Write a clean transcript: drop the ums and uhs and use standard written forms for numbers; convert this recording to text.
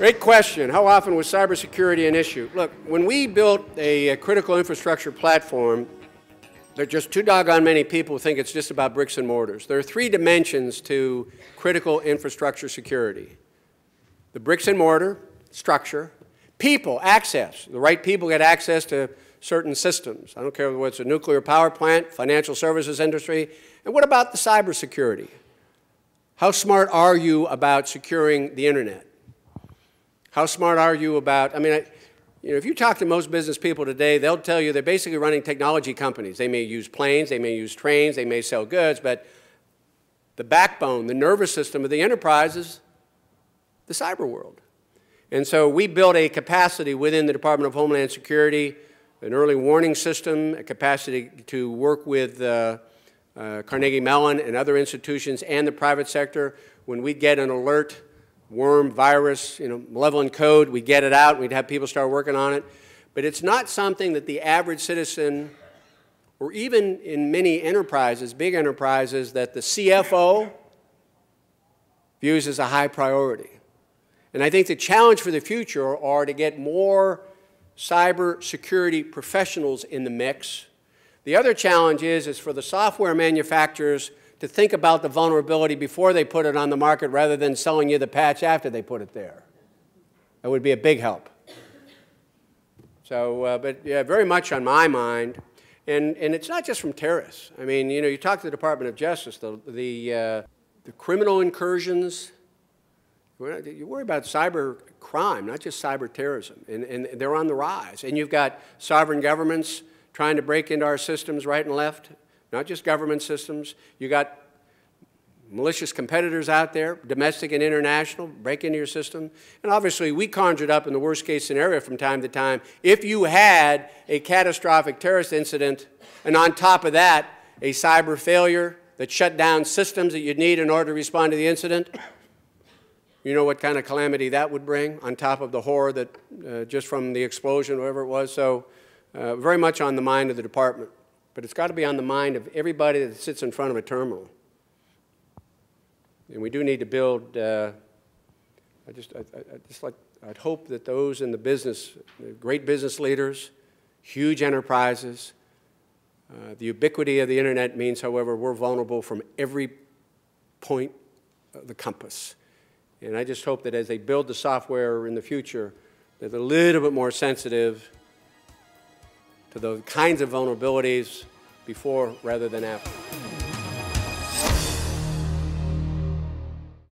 Great question. How often was cybersecurity an issue? Look, when we built a critical infrastructure platform, there are just too doggone many people who think it's just about bricks and mortars. There are three dimensions to critical infrastructure security. The bricks and mortar, structure, people, access. The right people get access to certain systems. I don't care whether it's a nuclear power plant, financial services industry. And what about the cybersecurity? How smart are you about securing the internet? How smart are you about, if you talk to most business people today, they'll tell you they're basically running technology companies. They may use planes, they may use trains, they may sell goods, but the backbone, the nervous system of the enterprise is the cyber world. And so we built a capacity within the Department of Homeland Security, an early warning system, a capacity to work with Carnegie Mellon and other institutions and the private sector. When we get an alert, worm, virus, malevolent code, we'd get it out, we'd have people start working on it. But it's not something that the average citizen, or even in many enterprises, big enterprises, that the CFO views as a high priority. And I think the challenge for the future are to get more cybersecurity professionals in the mix. The other challenge is for the software manufacturers to think about the vulnerability before they put it on the market rather than selling you the patch after they put it there. That would be a big help. So, but yeah, very much on my mind. And it's not just from terrorists. I mean, you talk to the Department of Justice, the criminal incursions. You worry about cyber crime, not just cyber terrorism, and they're on the rise. And you've got sovereign governments trying to break into our systems right and left, not just government systems. You got malicious competitors out there, domestic and international, break into your system. And obviously, we conjured up in the worst case scenario from time to time. If you had a catastrophic terrorist incident, and on top of that, a cyber failure that shut down systems that you'd need in order to respond to the incident, you know what kind of calamity that would bring on top of the horror that just from the explosion, whatever it was. So very much on the mind of the department. But it's got to be on the mind of everybody that sits in front of a terminal. And we do need to build, I'd hope that those in the business, great business leaders, huge enterprises, the ubiquity of the internet means, however, we're vulnerable from every point of the compass. And I just hope that as they build the software in the future, that they're a little bit more sensitive to the kinds of vulnerabilities before rather than after.